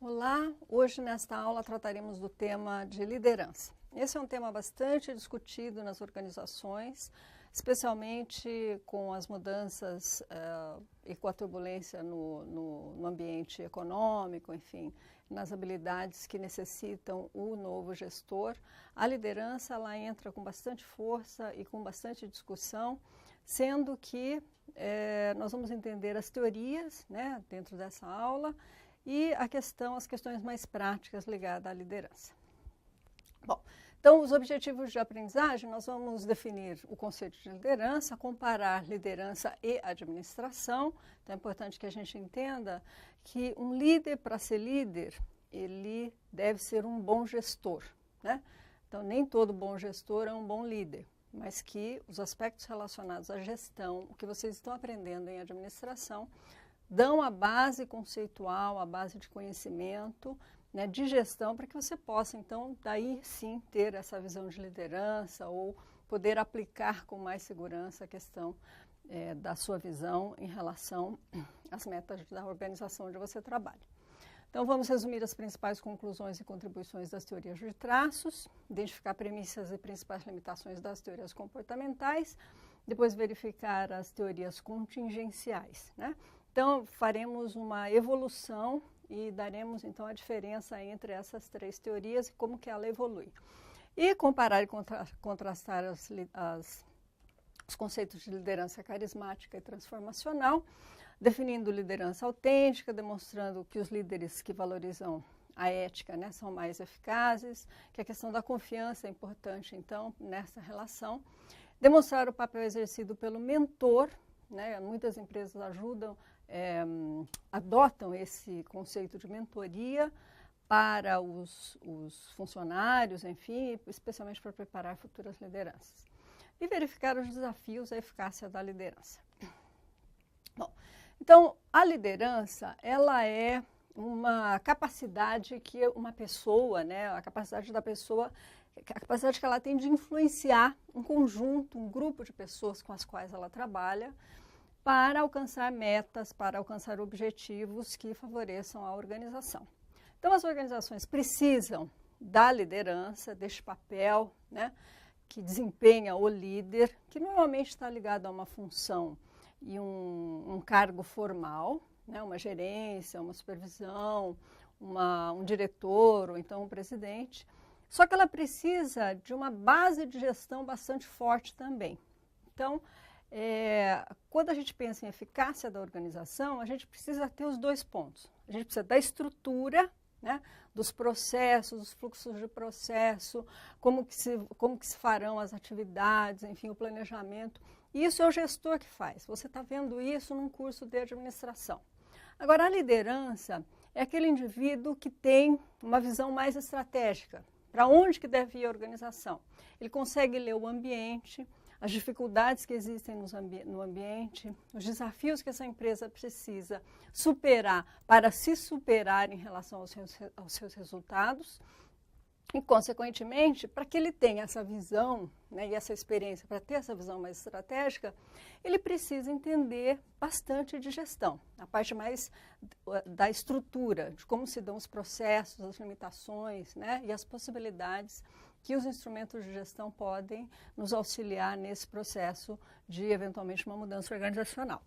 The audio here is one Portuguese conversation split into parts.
Olá, hoje nesta aula trataremos do tema de liderança. Esse é um tema bastante discutido nas organizações, especialmente com as mudanças e com a turbulência no ambiente econômico, enfim, nas habilidades que necessitam o novo gestor. A liderança ela entra com bastante força e com bastante discussão, sendo que nós vamos entender as teorias, né, dentro dessa aula, e as questões mais práticas ligadas à liderança. Bom, então os objetivos de aprendizagem, nós vamos definir o conceito de liderança, comparar liderança e administração. Então é importante que a gente entenda que um líder, para ser líder, ele deve ser um bom gestor, né? Então nem todo bom gestor é um bom líder, mas que os aspectos relacionados à gestão, o que vocês estão aprendendo em administração, dão a base conceitual, a base de conhecimento, né, de gestão, para que você possa, então, daí sim ter essa visão de liderança ou poder aplicar com mais segurança a questão da sua visão em relação às metas da organização onde você trabalha. Então, vamos resumir as principais conclusões e contribuições das teorias de traços, identificar premissas e principais limitações das teorias comportamentais, depois verificar as teorias contingenciais, né? Então, faremos uma evolução e daremos, então, a diferença entre essas três teorias e como que ela evolui. E comparar e contrastar os conceitos de liderança carismática e transformacional, definindo liderança autêntica, demonstrando que os líderes que valorizam a ética, né, são mais eficazes, que a questão da confiança é importante, então, nessa relação. Demonstrar o papel exercido pelo mentor, né, muitas empresas adotam esse conceito de mentoria para os funcionários, enfim, especialmente para preparar futuras lideranças. E verificar os desafios à eficácia da liderança. Bom, então, a liderança, ela é uma capacidade que uma pessoa, né, a capacidade que ela tem de influenciar um conjunto, um grupo de pessoas com as quais ela trabalha, para alcançar metas, para alcançar objetivos que favoreçam a organização. Então, as organizações precisam da liderança, deste papel, né, que desempenha o líder, que normalmente está ligado a uma função e um cargo formal, né, uma gerência, uma supervisão, um diretor ou então um presidente. Só que ela precisa de uma base de gestão bastante forte também. Então, quando a gente pensa em eficácia da organização, a gente precisa ter os dois pontos. A gente precisa da estrutura, né, dos processos, dos fluxos de processo, como que se farão as atividades, enfim, o planejamento. Isso é o gestor que faz. Você está vendo isso num curso de administração. Agora, a liderança é aquele indivíduo que tem uma visão mais estratégica. Para onde que deve ir a organização? Ele consegue ler o ambiente, as dificuldades que existem no ambiente, os desafios que essa empresa precisa superar para se superar em relação aos seus resultados e, consequentemente, para que ele tenha essa visão, né, e essa experiência, para ter essa visão mais estratégica, ele precisa entender bastante de gestão, a parte mais da estrutura, de como se dão os processos, as limitações, né, e as possibilidades que os instrumentos de gestão podem nos auxiliar nesse processo de, eventualmente, uma mudança organizacional.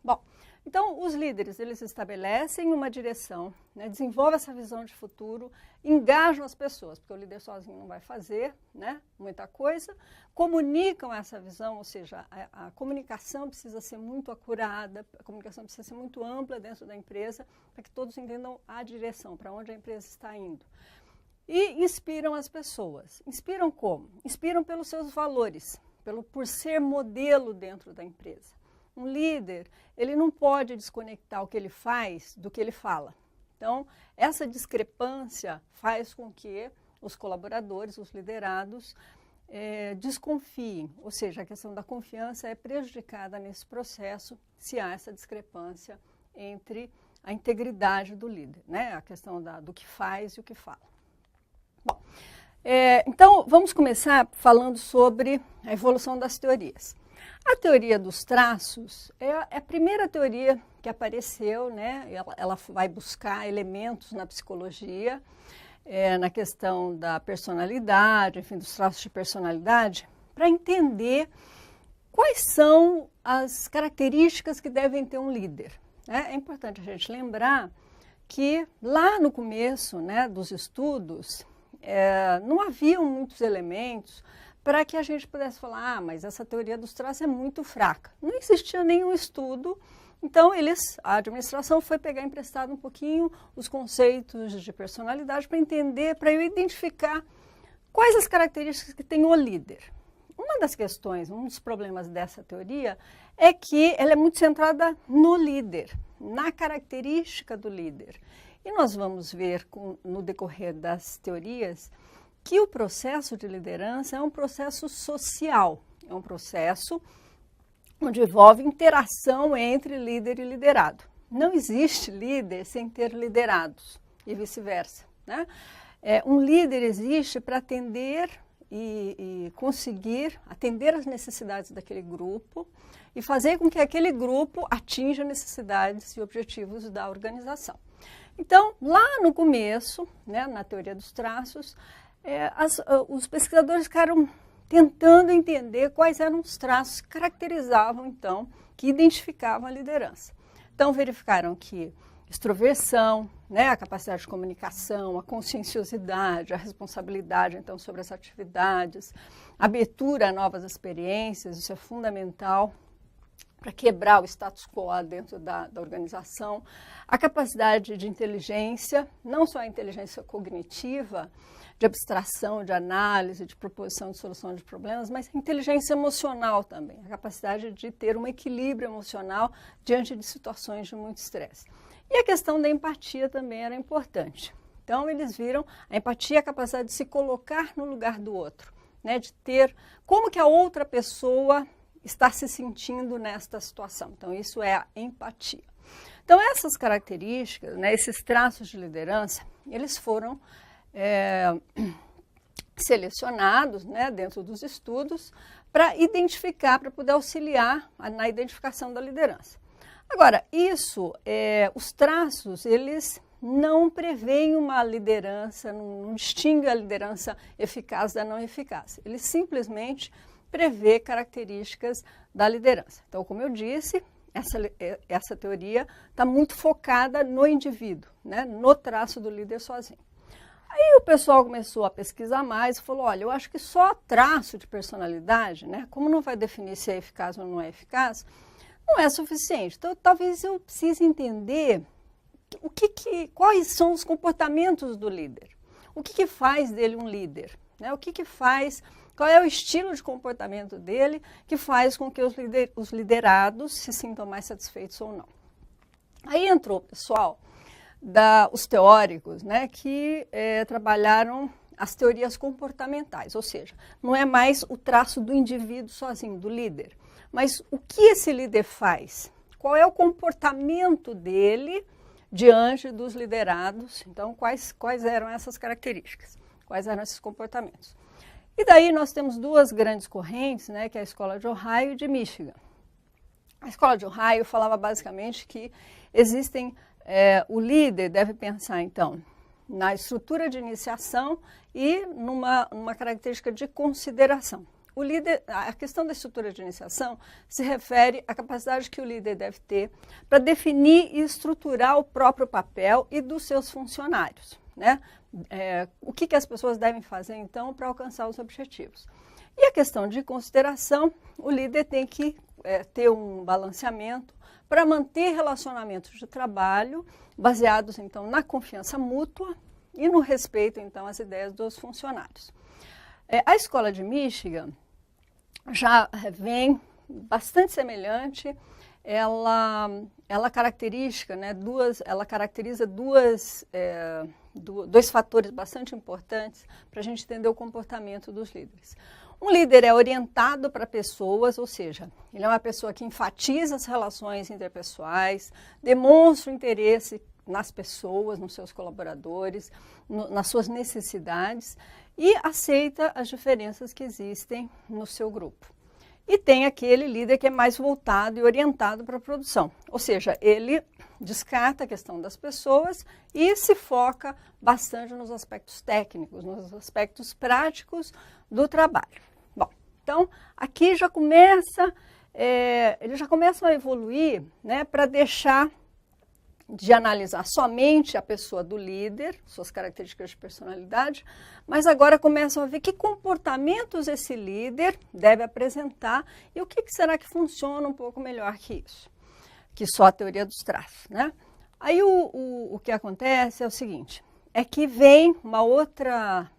Bom, então, os líderes, eles estabelecem uma direção, né, desenvolvem essa visão de futuro, engajam as pessoas, porque o líder sozinho não vai fazer, né, muita coisa, comunicam essa visão, ou seja, a comunicação precisa ser muito acurada, a comunicação precisa ser muito ampla dentro da empresa, para que todos entendam a direção, para onde a empresa está indo. E inspiram as pessoas. Inspiram como? Inspiram pelos seus valores, por ser modelo dentro da empresa. Um líder, ele não pode desconectar o que ele faz do que ele fala. Então, essa discrepância faz com que os colaboradores, os liderados, desconfiem. Ou seja, a questão da confiança é prejudicada nesse processo se há essa discrepância entre a integridade do líder, né? A questão do que faz e o que fala. Bom, Então, vamos começar falando sobre a evolução das teorias. A teoria dos traços é a primeira teoria que apareceu, né? Ela vai buscar elementos na psicologia, na questão da personalidade, enfim, dos traços de personalidade, para entender quais são as características que devem ter um líder. É importante a gente lembrar que lá no começo, né, dos estudos, não haviam muitos elementos para que a gente pudesse falar, mas essa teoria dos traços é muito fraca. Não existia nenhum estudo, então a administração foi pegar emprestado um pouquinho os conceitos de personalidade para entender, para eu identificar quais as características que tem o líder. Uma das questões, um dos problemas dessa teoria é que ela é muito centrada no líder, na característica do líder. E nós vamos ver no decorrer das teorias que o processo de liderança é um processo social, é um processo onde envolve interação entre líder e liderado. Não existe líder sem ter liderados e vice-versa, né? Um líder existe para atender e conseguir atender às necessidades daquele grupo e fazer com que aquele grupo atinja necessidades e objetivos da organização. Então, lá no começo, né, na teoria dos traços, os pesquisadores ficaram tentando entender quais eram os traços que caracterizavam, então, que identificavam a liderança. Então, verificaram que extroversão, né, a capacidade de comunicação, a conscienciosidade, a responsabilidade, então, sobre as atividades, abertura a novas experiências, isso é fundamental para quebrar o status quo dentro da organização, a capacidade de inteligência, não só a inteligência cognitiva, de abstração, de análise, de proposição de solução de problemas, mas a inteligência emocional também, a capacidade de ter um equilíbrio emocional diante de situações de muito estresse. E a questão da empatia também era importante. Então, eles viram a empatia, a capacidade de se colocar no lugar do outro, né, de ter como que a outra pessoa está se sentindo nesta situação. Então, isso é a empatia. Então, essas características, né, esses traços de liderança, eles foram selecionados, né, dentro dos estudos para identificar, para poder auxiliar na identificação da liderança. Agora, os traços, eles não preveem uma liderança, não distinguem a liderança eficaz da não eficaz. Eles simplesmente prevê características da liderança. Então, como eu disse, essa teoria está muito focada no indivíduo, né, no traço do líder sozinho. Aí o pessoal começou a pesquisar mais e falou, olha, eu acho que só traço de personalidade, né, como não vai definir se é eficaz ou não é eficaz, não é suficiente. Então, talvez eu precise entender quais são os comportamentos do líder. O que faz dele um líder? Né? Qual é o estilo de comportamento dele que faz com que os liderados se sintam mais satisfeitos ou não. Aí entrou o pessoal, os teóricos, né, que trabalharam as teorias comportamentais, ou seja, não é mais o traço do indivíduo sozinho, do líder, mas o que esse líder faz, qual é o comportamento dele diante dos liderados, então quais eram essas características, quais eram esses comportamentos. E daí nós temos duas grandes correntes, né, que é a Escola de Ohio e de Michigan. A Escola de Ohio falava basicamente que o líder deve pensar, então, na estrutura de iniciação e numa característica de consideração. A questão da estrutura de iniciação se refere à capacidade que o líder deve ter para definir e estruturar o próprio papel e dos seus funcionários, né? O que as pessoas devem fazer, então, para alcançar os objetivos. E a questão de consideração, o líder tem que ter um balanceamento para manter relacionamentos de trabalho baseados, então, na confiança mútua e no respeito, então, às ideias dos funcionários. A Escola de Michigan já vem bastante semelhante, ela caracteriza, né, dois fatores bastante importantes para a gente entender o comportamento dos líderes. Um líder é orientado para pessoas, ou seja, ele é uma pessoa que enfatiza as relações interpessoais, demonstra o interesse nas pessoas, nos seus colaboradores, nas suas necessidades e aceita as diferenças que existem no seu grupo. E tem aquele líder que é mais voltado e orientado para a produção, ou seja, ele descarta a questão das pessoas e se foca bastante nos aspectos técnicos, nos aspectos práticos do trabalho. Bom, então aqui já começa, eles já começam a evoluir, né, para deixar de analisar somente a pessoa do líder, suas características de personalidade, mas agora começam a ver que comportamentos esse líder deve apresentar e o que será que funciona um pouco melhor que isso, que só a teoria dos traços, né? Aí o que acontece é o seguinte, é que vem uma outra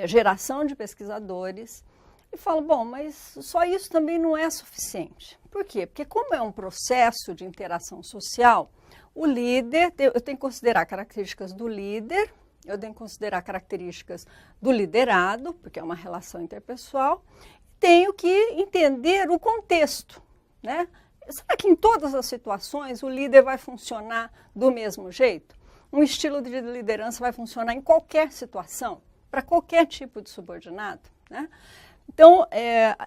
geração de pesquisadores e fala, bom, mas só isso também não é suficiente. Por quê? Porque como é um processo de interação social, o líder, eu tenho que considerar características do líder, eu tenho que considerar características do liderado, porque é uma relação interpessoal, tenho que entender o contexto, né? Será que em todas as situações o líder vai funcionar do mesmo jeito? Um estilo de liderança vai funcionar em qualquer situação, para qualquer tipo de subordinado, né? Então,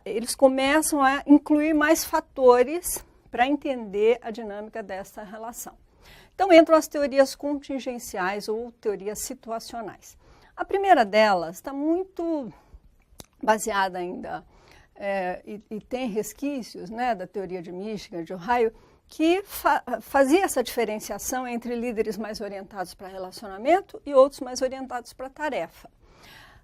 eles começam a incluir mais fatores para entender a dinâmica dessa relação. Então, entram as teorias contingenciais ou teorias situacionais. A primeira delas está muito baseada ainda, e tem resquícios, né, da teoria de Michigan, de Ohio, que fazia essa diferenciação entre líderes mais orientados para relacionamento e outros mais orientados para tarefa.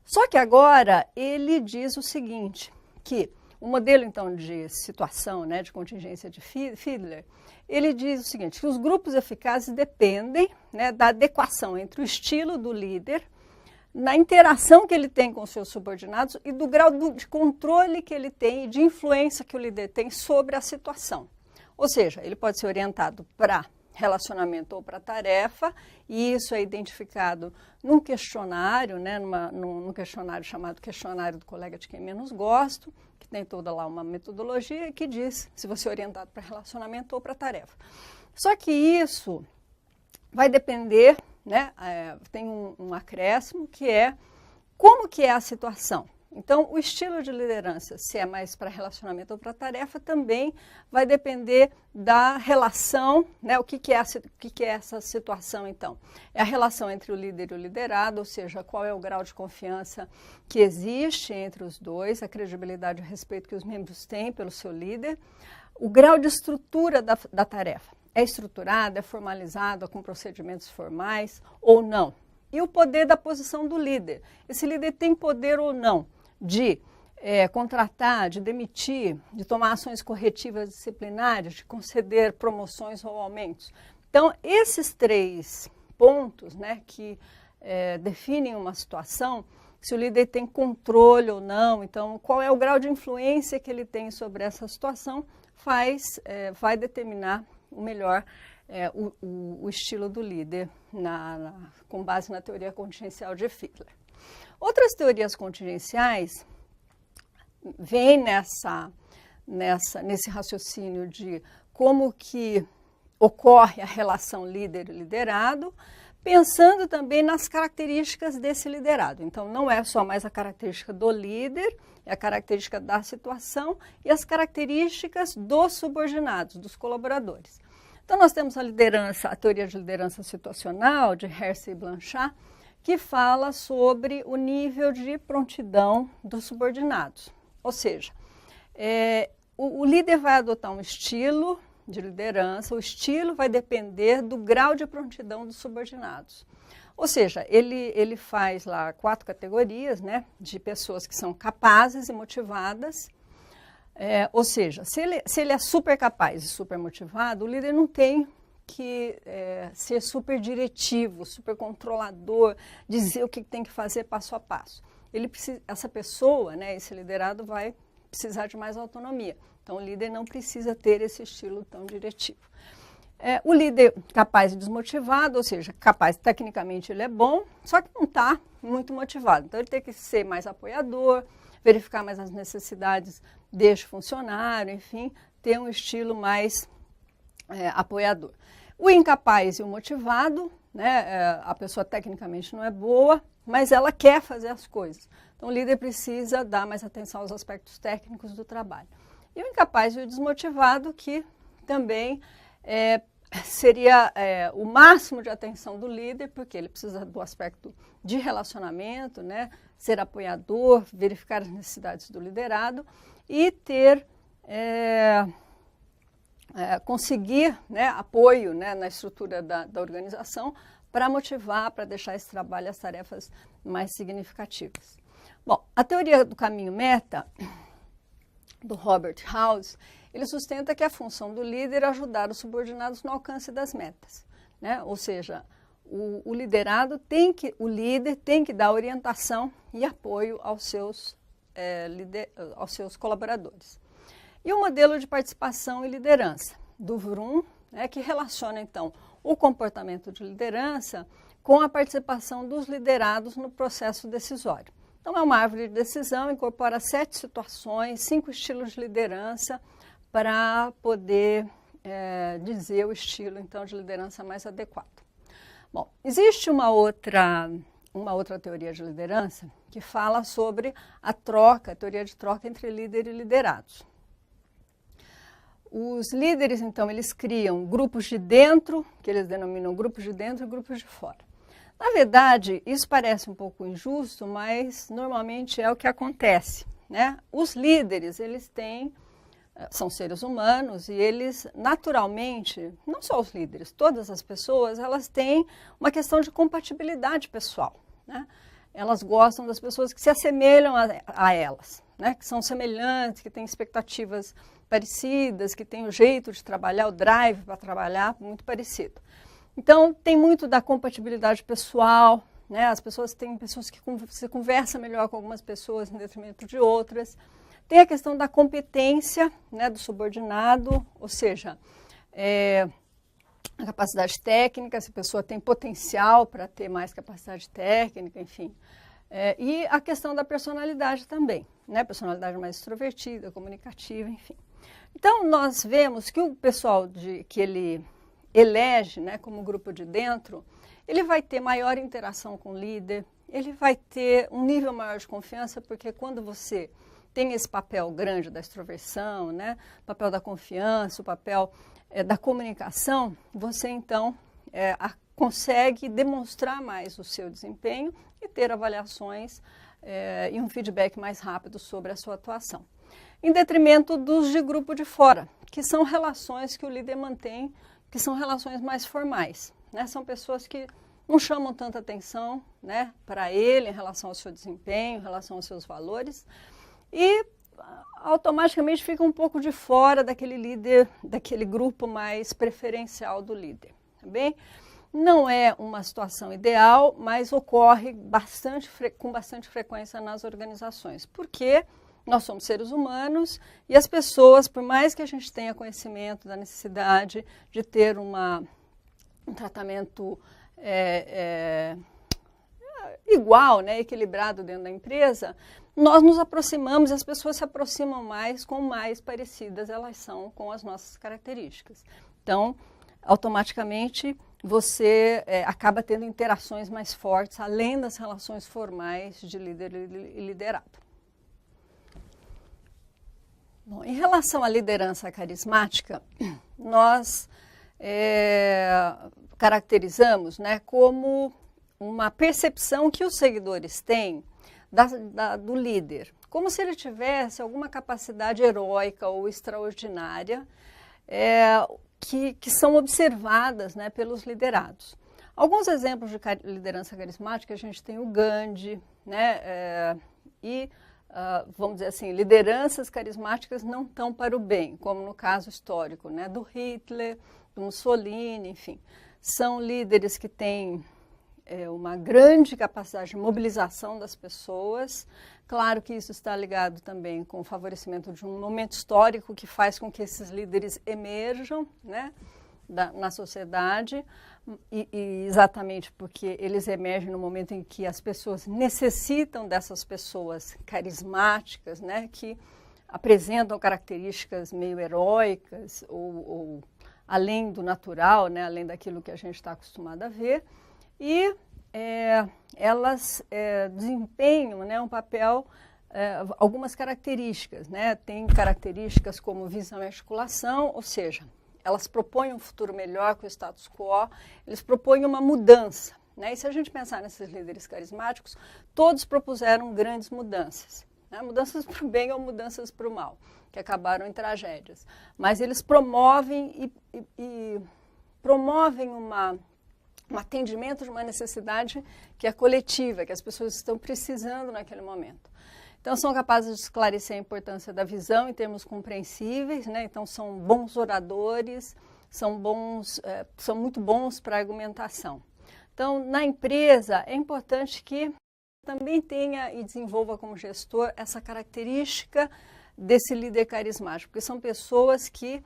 Só que agora ele diz o seguinte, que o modelo então de situação, né, de contingência de Fiedler, ele diz o seguinte, que os grupos eficazes dependem, né, da adequação entre o estilo do líder, na interação que ele tem com seus subordinados e do grau de controle que ele tem e de influência que o líder tem sobre a situação. Ou seja, ele pode ser orientado para relacionamento ou para tarefa, e isso é identificado num questionário, né, num questionário chamado questionário do colega de quem menos gosto, que tem toda lá uma metodologia que diz se você é orientado para relacionamento ou para tarefa. Só que isso vai depender, né, tem um acréscimo que é como que é a situação. Então, o estilo de liderança, se é mais para relacionamento ou para tarefa, também vai depender da relação, né? O que é essa situação, então? É a relação entre o líder e o liderado, ou seja, qual é o grau de confiança que existe entre os dois, a credibilidade e o respeito que os membros têm pelo seu líder, o grau de estrutura da tarefa. É estruturada, é formalizada com procedimentos formais ou não? E o poder da posição do líder. Esse líder tem poder ou não de contratar, de demitir, de tomar ações corretivas disciplinares, de conceder promoções ou aumentos. Então, esses 3 pontos, né, que definem uma situação, se o líder tem controle ou não, então qual é o grau de influência que ele tem sobre essa situação, vai determinar o melhor, o estilo do líder com base na teoria contingencial de Fiedler. Outras teorias contingenciais vêm nesse raciocínio de como que ocorre a relação líder e liderado, pensando também nas características desse liderado. Então, não é só mais a característica do líder, é a característica da situação e as características dos subordinados, dos colaboradores. Então, nós temos a teoria de liderança situacional, de Hersey e Blanchard, que fala sobre o nível de prontidão dos subordinados. Ou seja, o líder vai adotar um estilo de liderança, o estilo vai depender do grau de prontidão dos subordinados. Ou seja, ele faz lá 4 categorias, né, de pessoas que são capazes e motivadas. Ou seja, se ele é super capaz e super motivado, o líder não tem que ser super diretivo, super controlador, dizer o que tem que fazer passo a passo. Essa pessoa, né, esse liderado vai precisar de mais autonomia. Então, o líder não precisa ter esse estilo tão diretivo. O líder capaz e desmotivado, ou seja, capaz, tecnicamente ele é bom, só que não está muito motivado. Então, ele tem que ser mais apoiador, verificar mais as necessidades deste funcionário, enfim, ter um estilo mais apoiador. O incapaz e o motivado, né? A pessoa tecnicamente não é boa, mas ela quer fazer as coisas. Então, o líder precisa dar mais atenção aos aspectos técnicos do trabalho. E o incapaz e o desmotivado, que também seria o máximo de atenção do líder, porque ele precisa do aspecto de relacionamento, né? Ser apoiador, verificar as necessidades do liderado e ter, conseguir, né, apoio, né, na estrutura da organização para motivar, para deixar esse trabalho e as tarefas mais significativas. Bom, a teoria do caminho meta, do Robert House, ele sustenta que a função do líder é ajudar os subordinados no alcance das metas, né? Ou seja, o líder tem que dar orientação e apoio aos seus colaboradores. E o modelo de participação e liderança do Vroom, né, que relaciona então o comportamento de liderança com a participação dos liderados no processo decisório. Então, é uma árvore de decisão, incorpora 7 situações, 5 estilos de liderança, para poder dizer o estilo, então, de liderança mais adequado. Bom, existe uma outra teoria de liderança que fala sobre a teoria de troca entre líder e liderados. Os líderes, então, eles criam grupos de dentro, que eles denominam grupos de dentro e grupos de fora. Na verdade, isso parece um pouco injusto, mas normalmente é o que acontece, né? Os líderes, são seres humanos e eles naturalmente, não só os líderes, todas as pessoas, elas têm uma questão de compatibilidade pessoal, né? Elas gostam das pessoas que se assemelham a elas, né? Que são semelhantes, que têm expectativas parecidas, que têm o jeito de trabalhar, o drive para trabalhar muito parecido. Então, tem muito da compatibilidade pessoal, né? As pessoas têm pessoas que você conversa melhor com algumas pessoas em detrimento de outras. Tem a questão da competência, né, do subordinado, ou seja, a capacidade técnica, se a pessoa tem potencial para ter mais capacidade técnica, enfim. E a questão da personalidade também, né? Personalidade mais extrovertida, comunicativa, enfim. Então, nós vemos que o pessoal que ele elege, né, como grupo de dentro, ele vai ter maior interação com o líder, ele vai ter um nível maior de confiança, porque quando você tem esse papel grande da extroversão, né, o papel da confiança, o papel da comunicação, você então consegue demonstrar mais o seu desempenho e ter avaliações e um feedback mais rápido sobre a sua atuação. Em detrimento dos de grupo de fora, que são relações que o líder mantém, que são relações mais formais, né? São pessoas que não chamam tanta atenção, né, para ele em relação ao seu desempenho, em relação aos seus valores, e automaticamente fica um pouco de fora daquele líder, daquele grupo mais preferencial do líder, tá bem? Não é uma situação ideal, mas ocorre com bastante frequência nas organizações, porque nós somos seres humanos e as pessoas, por mais que a gente tenha conhecimento da necessidade de ter um tratamento igual, né, equilibrado dentro da empresa, nós nos aproximamos e as pessoas se aproximam mais com mais parecidas elas são com as nossas características. Então, automaticamente, você acaba tendo interações mais fortes, além das relações formais de líder e liderado. Bom, em relação à liderança carismática, nós caracterizamos, né, como uma percepção que os seguidores têm do líder, como se ele tivesse alguma capacidade heróica ou extraordinária que são observadas, né, pelos liderados. Alguns exemplos de liderança carismática, a gente tem o Gandhi, né, vamos dizer assim, lideranças carismáticas não tão para o bem, como no caso histórico, né, do Hitler, do Mussolini, enfim. São líderes que têm uma grande capacidade de mobilização das pessoas. Claro que isso está ligado também com o favorecimento de um momento histórico que faz com que esses líderes emerjam, né, na sociedade, e exatamente porque eles emergem no momento em que as pessoas necessitam dessas pessoas carismáticas, né, que apresentam características meio heróicas ou além do natural, né, além daquilo que a gente está acostumado a ver, e elas desempenham, né, um papel, algumas características, né, tem características como visão e articulação, ou seja, elas propõem um futuro melhor que o status quo, eles propõem uma mudança, né, e se a gente pensar nesses líderes carismáticos, todos propuseram grandes mudanças, né, mudanças para o bem ou mudanças para o mal, que acabaram em tragédias, mas eles promovem promovem um atendimento de uma necessidade que é coletiva, que as pessoas estão precisando naquele momento. Então, são capazes de esclarecer a importância da visão em termos compreensíveis, né? Então, são bons oradores, são muito bons para argumentação. Então, na empresa, é importante que também tenha e desenvolva como gestor essa característica desse líder carismático, porque são pessoas que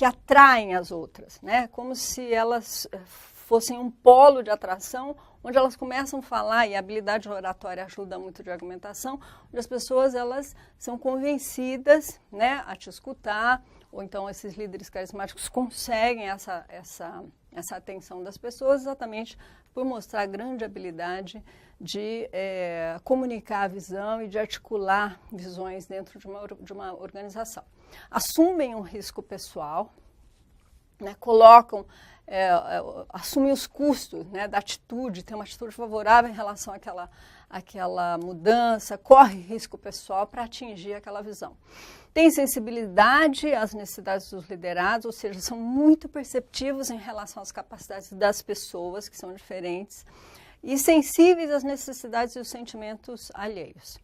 atraem as outras, né? Como se elas fossem um polo de atração, onde elas começam a falar, e a habilidade oratória ajuda muito de argumentação, onde as pessoas elas são convencidas, né, a te escutar, ou então esses líderes carismáticos conseguem essa atenção das pessoas exatamente por mostrar grande habilidade de comunicar a visão e de articular visões dentro de uma organização. Assumem um risco pessoal, né, assumem os custos, né, da atitude, tem uma atitude favorável em relação àquela mudança, corre risco pessoal para atingir aquela visão. Tem sensibilidade às necessidades dos liderados, ou seja, são muito perceptivos em relação às capacidades das pessoas, que são diferentes, e sensíveis às necessidades e os sentimentos alheios.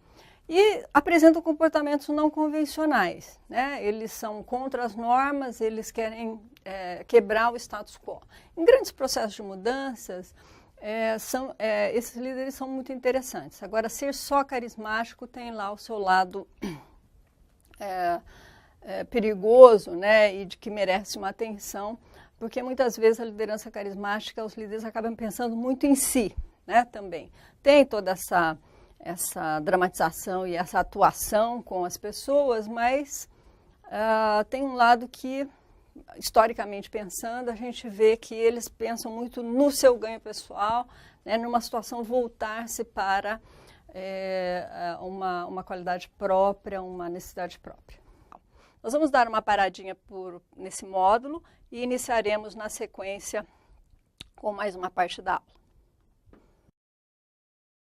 E apresentam comportamentos não convencionais, né? Eles são contra as normas, eles querem quebrar o status quo. Em grandes processos de mudanças, esses líderes são muito interessantes. Agora, ser só carismático tem lá o seu lado perigoso, né? E de que merece uma atenção, porque muitas vezes a liderança carismática, os líderes acabam pensando muito em si, né? Também tem toda essa dramatização e essa atuação com as pessoas, mas tem um lado que, historicamente pensando, a gente vê que eles pensam muito no seu ganho pessoal, né, numa situação voltar-se para uma qualidade própria, uma necessidade própria. Nós vamos dar uma paradinha nesse módulo e iniciaremos na sequência com mais uma parte da aula.